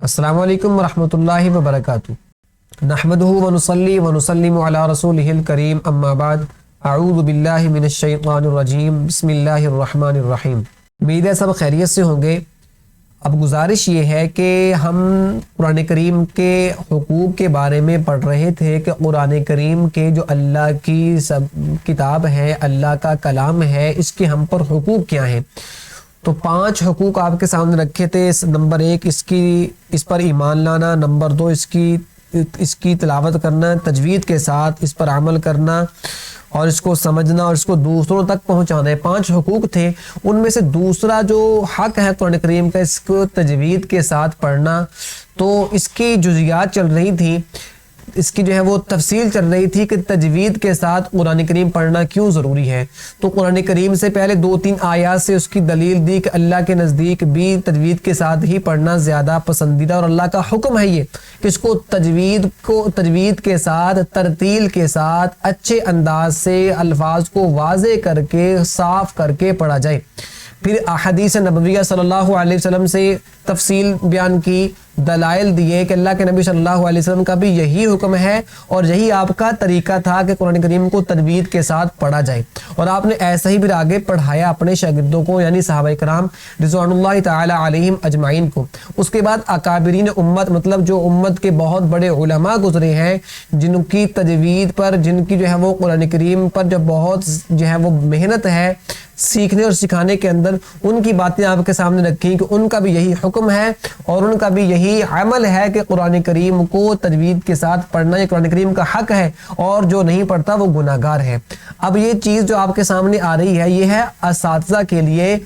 السلام علیکم ورحمۃ اللہ وبرکاتہ۔ نحمدہ ونصلی ونسلم علی رسولہ الکریم، اما بعد، اعوذ باللہ من الشیطان الرجیم، بسم اللہ الرحمن الرحیم۔ امید ہے سب خیریت سے ہوں گے۔ اب گزارش یہ ہے کہ ہم قرآن کریم کے حقوق کے بارے میں پڑھ رہے تھے کہ قرآن کریم کے جو اللہ کی سب کتاب ہے، اللہ کا کلام ہے، اس کے ہم پر حقوق کیا ہیں۔ تو 5 حقوق آپ کے سامنے رکھے تھے۔ نمبر 1 اس پر ایمان لانا، نمبر 2 اس کی تلاوت کرنا، تجوید کے ساتھ اس پر عمل کرنا اور اس کو سمجھنا اور اس کو دوسروں تک پہنچانا ہے۔ 5 حقوق تھے، ان میں سے دوسرا جو حق ہے قرآن کریم کا، اس کو تجوید کے ساتھ پڑھنا۔ تو اس کی جزیات چل رہی تھی، اس کی جو ہے وہ تفصیل چل رہی تھی کہ تجوید کے ساتھ قرآن کریم پڑھنا کیوں ضروری ہے۔ تو قرآن کریم سے پہلے 2-3 آیات سے اس کی دلیل دی کہ اللہ کے نزدیک بھی تجوید کے ساتھ ہی پڑھنا زیادہ پسندیدہ، اور اللہ کا حکم ہے یہ کہ اس کو تجوید کے ساتھ، ترتیل کے ساتھ، اچھے انداز سے الفاظ کو واضح کر کے، صاف کر کے پڑھا جائے۔ پھر احادیث نبویہ صلی اللہ علیہ وسلم سے تفصیل بیان کی، دلائل دیے کہ اللہ کے نبی صلی اللہ علیہ وسلم کا بھی یہی حکم ہے اور یہی آپ کا طریقہ تھا کہ قرآن کریم کو تجوید کے ساتھ پڑھا جائے، اور آپ نے ایسا ہی پھر آگے پڑھایا اپنے شاگردوں کو، یعنی صحابہ کرام رضوان اللہ تعالی علیہم اجمعین کو۔ اس کے بعد اکابرین امت، مطلب جو امت کے بہت بڑے علماء گزرے ہیں، جن کی تجوید پر، جن کی جو ہے وہ قرآن کریم پر جو بہت جو ہے وہ محنت ہے سیکھنے اور سکھانے کے اندر، ان کی باتیں آپ کے سامنے رکھی کہ ان کا بھی یہی حکم ہے اور ان کا بھی یہی عمل ہے کہ قرآن کریم کو تجوید کے ساتھ پڑھنا یہ قرآن کریم کا حق ہے، اور جو نہیں پڑھتا وہ گناہ گار ہے۔ اب یہ چیز جو آپ کے سامنے آ رہی ہے، یہ ہے اساتذہ کے لیے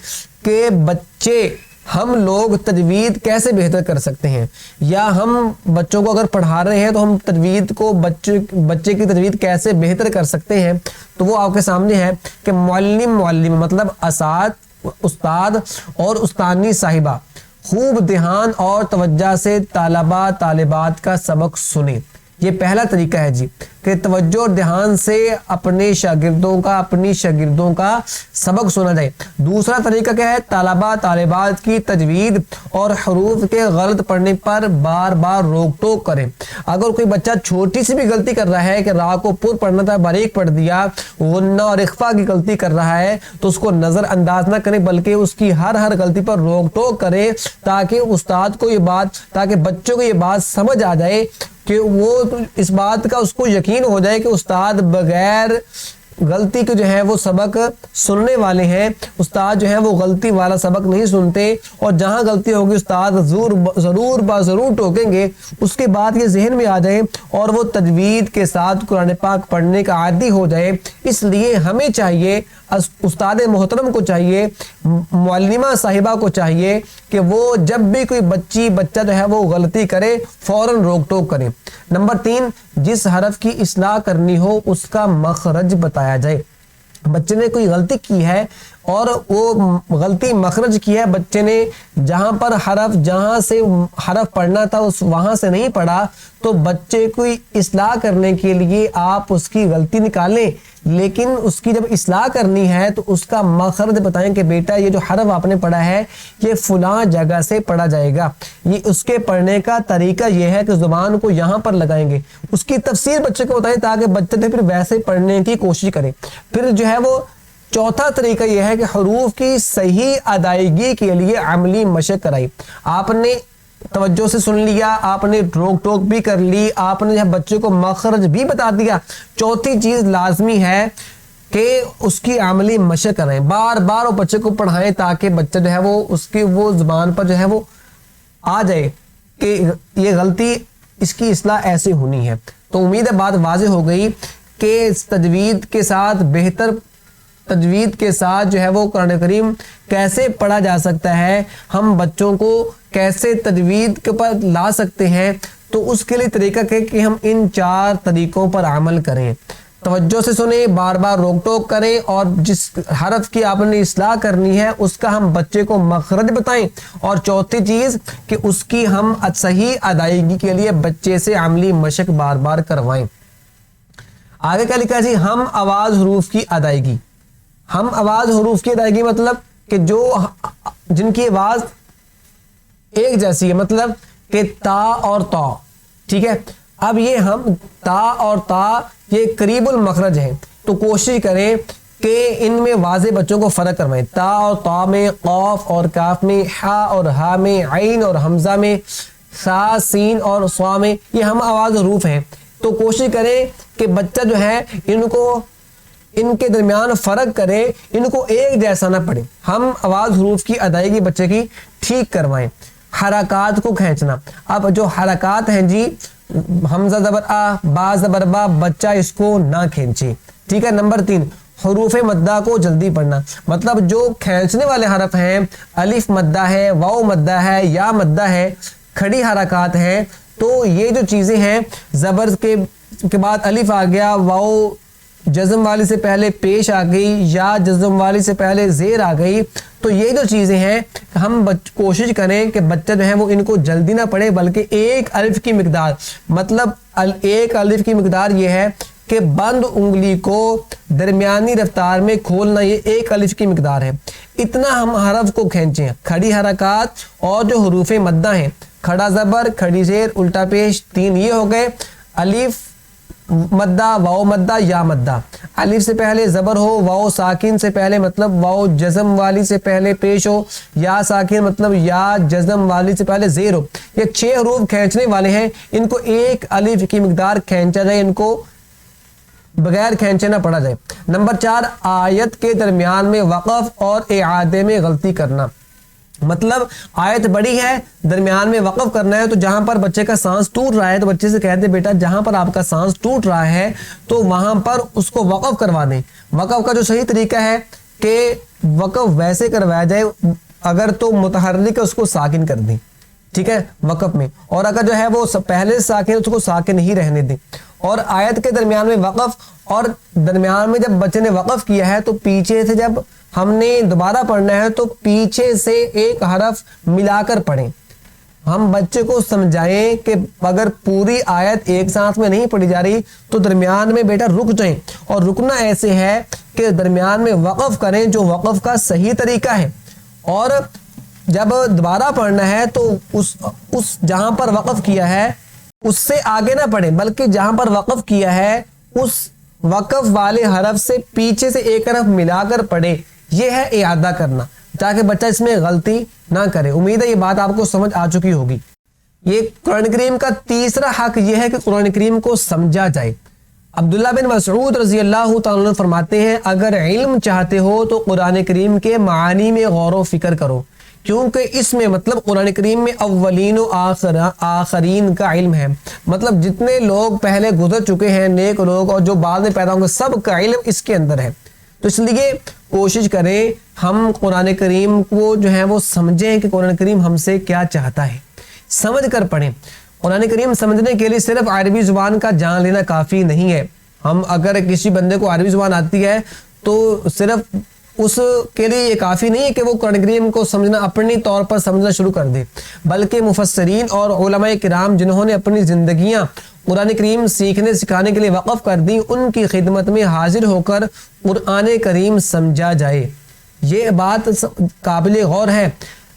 کہ بچے، ہم لوگ تجوید کیسے بہتر کر سکتے ہیں، یا ہم بچوں کو اگر پڑھا رہے ہیں تو ہم تجوید کو بچے کی تجوید کیسے بہتر کر سکتے ہیں۔ تو وہ آپ کے سامنے ہے کہ معلم مطلب استاد اور استانی صاحبہ خوب دھیان اور توجہ سے طلباء طالبات کا سبق سنیں۔ یہ پہلا طریقہ ہے جی، کہ توجہ اور دھیان سے اپنی شاگردوں کا سبق سنا جائے۔ دوسرا طریقہ کیا ہے؟ طلباء طالبات کی تجوید اور حروف کے غلط پڑھنے پر بار بار روک ٹوک کریں۔ اگر کوئی بچہ چھوٹی سی بھی غلطی کر رہا ہے کہ راء کو پر پڑھنا تھا باریک پڑھ دیا، غنہ اور اخفاء کی غلطی کر رہا ہے، تو اس کو نظر انداز نہ کریں بلکہ اس کی ہر غلطی پر روک ٹوک کرے، تاکہ بچوں کو یہ بات سمجھ آ جائے کہ وہ اس بات کا اس کو یقین ہو جائے کہ استاد بغیر غلطی کے جو ہے وہ سبق سننے والے ہیں۔ استاد جو ہے وہ غلطی والا سبق نہیں سنتے، اور جہاں غلطی ہوگی استاد ضرور ٹوکیں گے۔ اس کے بعد یہ ذہن میں آ جائے اور وہ تجوید کے ساتھ قرآن پاک پڑھنے کا عادی ہو جائے۔ اس لیے ہمیں چاہیے، استاد محترم کو چاہیے، معلمہ صاحبہ کو چاہیے کہ وہ جب بھی کوئی بچہ جو ہے وہ غلطی کرے فوراً روک ٹوک کرے۔ نمبر 3، جس حرف کی اصلاح کرنی ہو اس کا مخرج بتایا جائے۔ بچے نے کوئی غلطی کی ہے اور وہ غلطی مخرج کی ہے، بچے نے جہاں سے حرف پڑھنا تھا وہاں سے نہیں پڑھا، تو بچے کو اصلاح کرنے کے لیے آپ اس کی غلطی نکالیں، لیکن اس کی جب اصلاح کرنی ہے تو اس کا مخرج بتائیں کہ بیٹا یہ جو حرف آپ نے پڑھا ہے یہ فلاں جگہ سے پڑھا جائے گا، یہ اس کے پڑھنے کا طریقہ یہ ہے کہ زبان کو یہاں پر لگائیں گے۔ اس کی تفسیر بچے کو بتائیں تاکہ بچے پھر ویسے پڑھنے کی کوشش کریں۔ پھر جو ہے وہ چوتھا طریقہ یہ ہے کہ حروف کی صحیح ادائیگی کے لیے عملی مشق کرائی۔ آپ نے توجہ سے سن لیا، آپ نے روک ٹوک بھی کر لی، آپ نے بچے کو مخرج بھی بتا دیا، چوتھی چیز لازمی ہے کہ اس کی عملی مشق کریں، بار بار وہ بچے کو پڑھائیں تاکہ بچہ جو ہے وہ اس کی وہ زبان پر جو ہے وہ آ جائے کہ یہ غلطی اس کی اصلاح ایسے ہونی ہے۔ تو امید ہے بات واضح ہو گئی کہ تجوید کے ساتھ جو ہے وہ قرآن کریم کیسے پڑھا جا سکتا ہے، ہم بچوں کو کیسے تجوید کے پر لا سکتے ہیں۔ تو اس کے لیے طریقہ کہ ہم ان 4 طریقوں پر عمل کریں۔ توجہ سے سنیں، بار بار روک ٹوک کریں، اور جس حرف کی آپ نے اصلاح کرنی ہے اس کا ہم بچے کو مخرج بتائیں، اور چوتھی چیز کہ اس کی ہم صحیح ادائیگی کے لیے بچے سے عملی مشق بار بار کروائیں۔ آگے کیا لکھا جی؟ ہم آواز حروف کی ادائیگی۔ مطلب کہ جن کی آواز ایک جیسی ہے، مطلب کہ تا اور تا، ٹھیک ہے، اب یہ ہم تا اور تا یہ قریب المخرج ہیں، تو کوشش کریں کہ ان میں واضح بچوں کو فرق کروائیں۔ تا اور تا میں، قاف اور کاف میں، ہا اور ہا میں، عین اور حمزہ میں، سا سین اور صا میں، یہ ہم آواز حروف ہیں، تو کوشش کریں کہ بچہ جو ہے ان کے درمیان فرق کرے، ان کو ایک جیسا نہ پڑھے، ہم آواز حروف کی ادائیگی بچے کی ٹھیک کروائیں۔ حرکات کو کھینچنا، اب جو حرکات ہیں جی، حمزہ زبر آ، با زبر با، بچہ اس کو نہ کھینچے، ٹھیک ہے۔ نمبر 3، حروف مدہ کو جلدی پڑھنا، مطلب جو کھینچنے والے حرف ہیں، الف مدہ ہے، واو مدہ ہے، یا مدہ ہے، کھڑی حرکات ہیں، تو یہ جو چیزیں ہیں، زبر کے بعد الف آ گیا، واو جزم والی سے پہلے پیش آ گئی، یا جزم والی سے پہلے زیر آ گئی، تو یہ جو چیزیں ہیں ہم کوشش کریں کہ بچہ جو ہے وہ ان کو جلدی نہ پڑھے، بلکہ ایک الف کی مقدار، مطلب ایک الف کی مقدار یہ ہے کہ بند انگلی کو درمیانی رفتار میں کھولنا، یہ ایک الف کی مقدار ہے، اتنا ہم حرف کو کھینچیں۔ کھڑی حرکات اور جو حروف مدہ ہیں، کھڑا زبر، کھڑی زیر، الٹا پیش، 3 یہ ہو گئے، الف مدہ، واو مدہ، یا مدہ، الف سے پہلے زبر ہو، واو ساکن سے پہلے مطلب واو جزم والی سے پہلے پیش ہو، یا ساکن مطلب یا جزم والی سے پہلے زیر ہو، یہ 6 حروف کھینچنے والے ہیں، ان کو ایک الف کی مقدار کھینچا جائے، ان کو بغیر کھینچے نہ پڑھا جائے۔ نمبر 4، آیت کے درمیان میں وقف اور اعادے میں غلطی کرنا، مطلب آیت بڑی ہے، درمیان میں وقف کرنا ہے، تو جہاں پر بچے کا سانس ٹوٹ رہا ہے تو بچے سے کہتے بیٹا جہاں پر آپ کا سانس ٹوٹ رہا ہے تو وہاں پر اس کو وقف کروا دیں۔ وقف کا جو صحیح طریقہ ہے کہ وقف ویسے کروایا جائے، اگر تو متحرک ہے اس کو ساکن کر دیں، ٹھیک ہے، وقف میں، اور اگر جو ہے وہ پہلے ساکن ہے اس کو ساکن ہی رہنے دیں۔ اور آیت کے درمیان میں وقف، اور درمیان میں جب بچے نے وقف کیا ہے تو پیچھے سے جب ہم نے دوبارہ پڑھنا ہے تو پیچھے سے ایک حرف ملا کر پڑھیں۔ ہم بچے کو سمجھائیں کہ اگر پوری آیت ایک ساتھ میں نہیں پڑھی جا رہی تو درمیان میں بیٹا رک جائیں، اور رکنا ایسے ہے کہ درمیان میں وقف کریں جو وقف کا صحیح طریقہ ہے، اور جب دوبارہ پڑھنا ہے تو اس جہاں پر وقف کیا ہے اس سے آگے نہ پڑھیں، بلکہ جہاں پر وقف کیا ہے اس وقف والے حرف سے پیچھے سے ایک حرف ملا کر پڑھے، یہ ہے اعادہ کرنا، تاکہ بچہ اس میں غلطی نہ کرے۔ امید ہے یہ بات آپ کو سمجھ آ چکی ہوگی۔ یہ قرآن کریم کا تیسرا حق یہ ہے کہ قرآن کریم کو سمجھا جائے۔ عبداللہ بن مسعود رضی اللہ تعالیٰ عنہ فرماتے ہیں اگر علم چاہتے ہو تو قرآن کریم کے معانی میں غور و فکر کرو، کیونکہ اس میں مطلب قرآن کریم میں اولین و آخرین کا علم ہے، مطلب جتنے لوگ پہلے گزر چکے ہیں نیک لوگ اور جو بعد میں پیدا ہوں گے سب کا علم اس کے اندر ہے۔ تو اس لیے کوشش کریں ہم قرآن کریم کو جو ہے وہ سمجھیں کہ قرآن کریم ہم سے کیا چاہتا ہے، سمجھ کر پڑھیں۔ قرآن کریم سمجھنے کے لیے صرف عربی زبان کا جان لینا کافی نہیں ہے۔ ہم اگر کسی بندے کو عربی زبان آتی ہے تو صرف اس کے لیے یہ کافی نہیں ہے کہ وہ قرآن کریم کو سمجھنا اپنی طور پر سمجھنا شروع کر دے، بلکہ مفسرین اور علماء کرام جنہوں نے اپنی زندگیاں قرآن کریم سیکھنے سکھانے کے لیے وقف کر دی، ان کی خدمت میں حاضر ہو کر قرآن کریم سمجھا جائے۔ یہ بات قابل غور ہے۔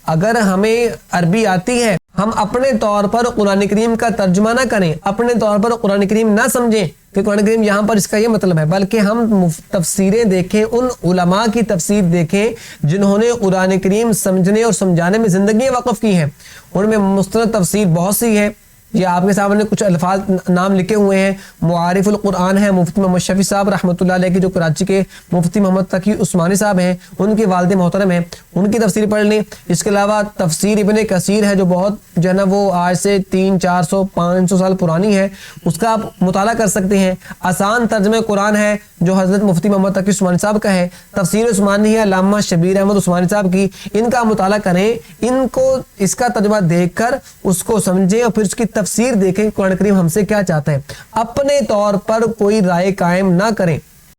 اگر ہمیں عربی آتی ہے ہم اپنے طور پر قرآن کریم کا ترجمہ نہ کریں، اپنے طور پر قرآن کریم نہ سمجھیں کہ قرآن کریم یہاں پر اس کا یہ مطلب ہے، بلکہ ہم تفسیریں دیکھیں، ان علماء کی تفسیر دیکھیں جنہوں نے قرآن کریم سمجھنے اور سمجھانے میں زندگیاں وقف کی ہیں۔ ان میں مستند تفسیر بہت سی ہے، یہ آپ کے سامنے کچھ الفاظ نام لکھے ہوئے ہیں۔ معارف القرآن ہے، مفتی محمد شفیع صاحب رحمۃ اللہ علیہ کی جو کراچی کے مفتی محمد تقی عثمانی صاحب ہیں، ان کے والد محترم ہیں، ان کی تفسیر پڑھ لیں۔ اس کے علاوہ تفسیر ابن کثیر ہے جو بہت جو ہے نا وہ آج سے 300-400-500 سال پرانی ہے، اس کا آپ مطالعہ کر سکتے ہیں۔ آسان ترجمہ قرآن ہے جو حضرت مفتی محمد تقی عثمانی صاحب کا ہے۔ تفسیر عثمانی ہے علامہ شبیر احمد عثمانی صاحب کی، ان کا مطالعہ کریں، ان کو اس کا ترجمہ دیکھ کر اس کو سمجھیں اور پھر اس کی تفسیر دیکھیں قرآن کریم ہم سے کیا چاہتا ہے، اپنے طور پر کوئی رائے قائم نہ کریں۔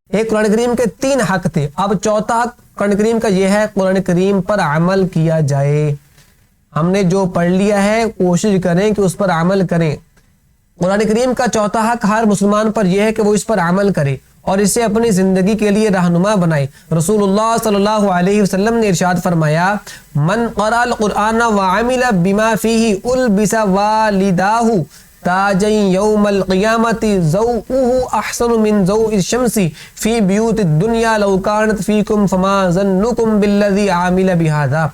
ایک قرآن کریم کے 3 حق تھے، اب چوتھا حق قرآن کریم کا یہ ہے قرآن کریم پر عمل کیا جائے۔ ہم نے جو پڑھ لیا ہے کوشش کریں کہ اس پر عمل کریں۔ قرآن کریم کا چوتھا حق ہر مسلمان پر یہ ہے کہ وہ اس پر عمل کرے، اور اسے اپنی زندگی کے لیے رہنما بنائے۔ رسول اللہ صلی اللہ علیہ وسلم نے ارشاد فرمایا من قرأ القرآن وعمل بما فیہ البس والداہ تاجا یوم القیامت ضوءہ احسن من ضوء الشمس فی بیوت الدنیا لو کانت فیکم فما ظنکم بالذی عامل بہذا۔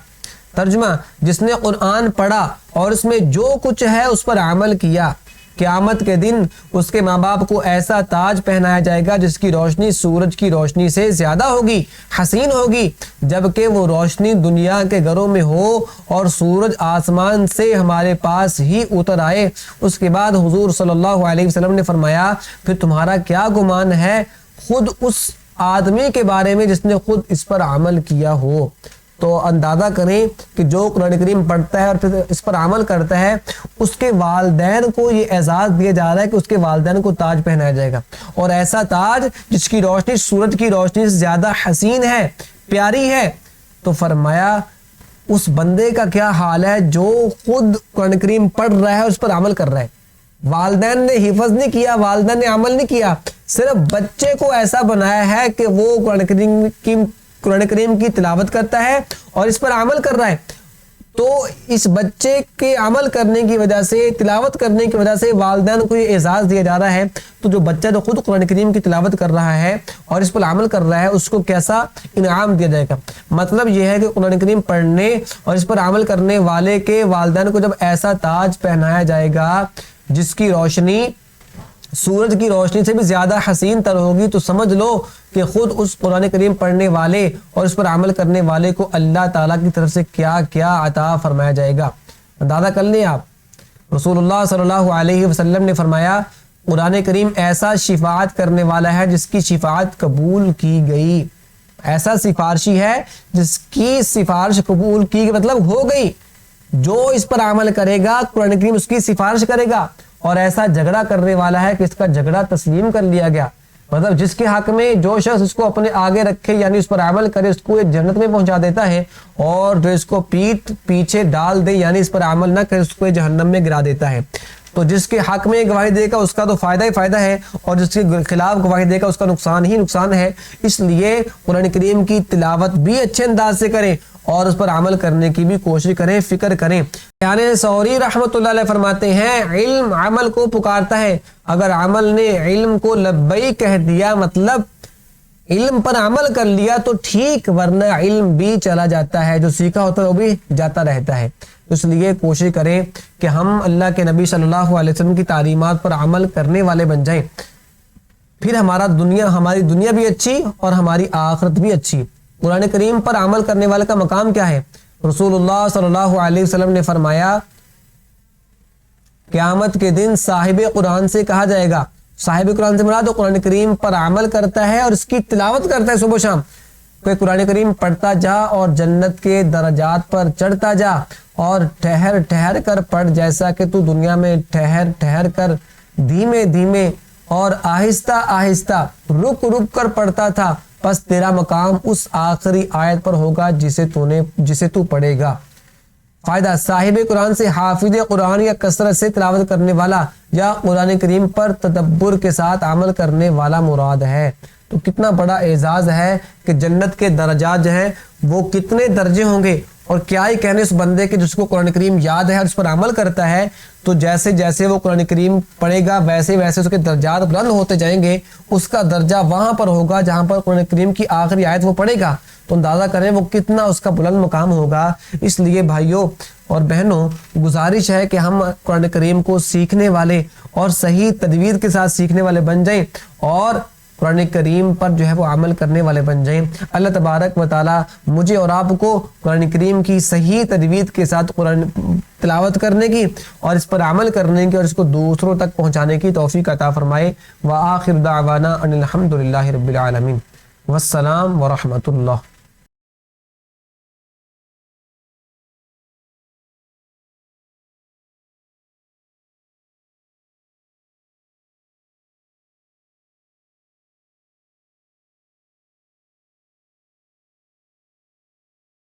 ترجمہ، جس نے قرآن پڑھا اور اس میں جو کچھ ہے اس پر عمل کیا، قیامت کے دن اس کے ماں باپ کو ایسا تاج پہنایا جائے گا جس کی روشنی سورج کی روشنی سے زیادہ ہوگی، حسین ہوگی، جبکہ وہ روشنی دنیا کے گھروں میں ہو اور سورج آسمان سے ہمارے پاس ہی اتر آئے۔ اس کے بعد حضور صلی اللہ علیہ وسلم نے فرمایا پھر تمہارا کیا گمان ہے خود اس آدمی کے بارے میں جس نے خود اس پر عمل کیا ہو۔ تو اندازہ کریں کہ جو قرآن کریم پڑھتا ہے اور پھر اس پر عمل کرتا ہے اس کے والدین کو یہ اعزاز دیا جا رہا ہے کہ اس کے والدین کو تاج پہنایا جائے گا، اور ایسا تاج جس کی روشنی سورج کی روشنی سے زیادہ حسین ہے، پیاری ہے۔ تو فرمایا اس بندے کا کیا حال ہے جو خود قرآن کریم پڑھ رہا ہے اور اس پر عمل کر رہا ہے۔ والدین نے حفظ نہیں کیا، والدین نے عمل نہیں کیا، صرف بچے کو ایسا بنایا ہے کہ وہ قرآن کریم کی تلاوت کرتا ہے اور اس پر عمل کر رہا ہے۔ تو اس بچے کے عمل کرنے کی وجہ سے، تلاوت کرنے کی وجہ سے والدین کو یہ اعزاز دیا جا رہا ہے۔ تو جو بچہ جو خود قرآن کریم کی تلاوت کر رہا ہے اور اس پر عمل کر رہا ہے اس کو کیسا انعام دیا جائے گا؟ مطلب یہ ہے کہ قرآن کریم پڑھنے اور اس پر عمل کرنے والے کے والدین کو جب ایسا تاج پہنایا جائے گا جس کی روشنی سورج کی روشنی سے بھی زیادہ حسین تر ہوگی، تو سمجھ لو کہ خود اس قرآن کریم پڑھنے والے اور اس پر عمل کرنے والے کو اللہ تعالیٰ کی طرف سے کیا کیا عطا فرمایا جائے گا۔ اندازہ کر لیں آپ۔ رسول اللہ صلی اللہ علیہ وسلم نے فرمایا قرآن کریم ایسا شفاعت کرنے والا ہے جس کی شفاعت قبول کی گئی، ایسا سفارشی ہے جس کی سفارش قبول کی گئی، مطلب ہو گئی۔ جو اس پر عمل کرے گا قرآن کریم اس کی سفارش کرے گا، اور ایسا جھگڑا کرنے والا ہے کہ اس کا جھگڑا تسلیم کر لیا گیا، مطلب جس کے حق میں جو شخص اس کو اپنے آگے رکھے یعنی اس پر عمل کرے اس کو یہ جنت میں پہنچا دیتا ہے، اور جو اس کو پیٹ پیچھے ڈال دے یعنی اس پر عمل نہ کرے اس کو جہنم میں گرا دیتا ہے۔ تو جس کے حق میں گواہی دے گا اس کا تو فائدہ ہی فائدہ ہے، اور جس کے خلاف گواہی دے گا اس کا نقصان ہی نقصان ہے۔ اس لیے قرآن کریم کی تلاوت بھی اچھے انداز سے کریں اور اس پر عمل کرنے کی بھی کوشش کریں، فکر کریں۔ یعنی سوری رحمۃ اللہ علیہ فرماتے ہیں علم عمل کو پکارتا ہے، اگر عمل نے علم کو لبیک کہہ دیا مطلب علم پر عمل کر لیا تو ٹھیک، ورنہ علم بھی چلا جاتا ہے، جو سیکھا ہوتا ہے وہ بھی جاتا رہتا ہے۔ اس لیے کوشش کریں کہ ہم اللہ کے نبی صلی اللہ علیہ وسلم کی تعلیمات پر عمل کرنے والے بن جائیں، پھر ہماری دنیا بھی اچھی اور ہماری آخرت بھی اچھی۔ قرآن کریم پر عمل کرنے والے کا مقام کیا ہے؟ رسول اللہ صلی اللہ علیہ وسلم نے فرمایا قیامت کے دن صاحب قرآن سے کہا جائے گا، صاحب قرآن سے مراد قرآن کریم پر عمل کرتا ہے اور اس کی تلاوت کرتا ہے صبح و شام، کہ قرآن کریم پڑھتا جا اور جنت کے درجات پر چڑھتا جا، اور ٹھہر ٹھہر کر پڑھ جیسا کہ تو دنیا میں ٹھہر ٹھہر کر دھیمے دھیمے اور آہستہ آہستہ رک رک کر پڑھتا تھا، پس تیرا مقام اس آخری آیت پر ہوگا جسے تو پڑھے گا۔ فائدہ، صاحب قرآن سے حافظ قرآن یا کثرت سے تلاوت کرنے والا یا قرآن کریم پر تدبر کے ساتھ عمل کرنے والا مراد ہے۔ تو کتنا بڑا اعزاز ہے کہ جنت کے درجات جو ہیں وہ کتنے درجے ہوں گے، اور کیا ہی کہنے اس بندے کے جس کو قرآن کریم یاد ہے اور اس پر عمل کرتا ہے، تو جیسے جیسے وہ قرآن کریم پڑھے گا ویسے ویسے اس کے درجات بلند ہوتے جائیں گے، اس کا درجہ وہاں پر ہوگا جہاں پر قرآن کریم کی آخری آیت وہ پڑھے گا، تو اندازہ کریں وہ کتنا اس کا بلند مقام ہوگا۔ اس لیے بھائیوں اور بہنوں گزارش ہے کہ ہم قرآن کریم کو سیکھنے والے اور صحیح تدبیر کے ساتھ سیکھنے والے بن جائیں، اور قرآن کریم پر جو ہے وہ عمل کرنے والے بن جائیں۔ اللہ تبارک و تعالی مجھے اور آپ کو قرآن کریم کی صحیح تجوید کے ساتھ قرآن تلاوت کرنے کی اور اس پر عمل کرنے کی اور اس کو دوسروں تک پہنچانے کی توفیق عطا فرمائے۔ وآخر دعوانا ان الحمد للہ رب العالمین، والسلام ورحمۃ اللہ۔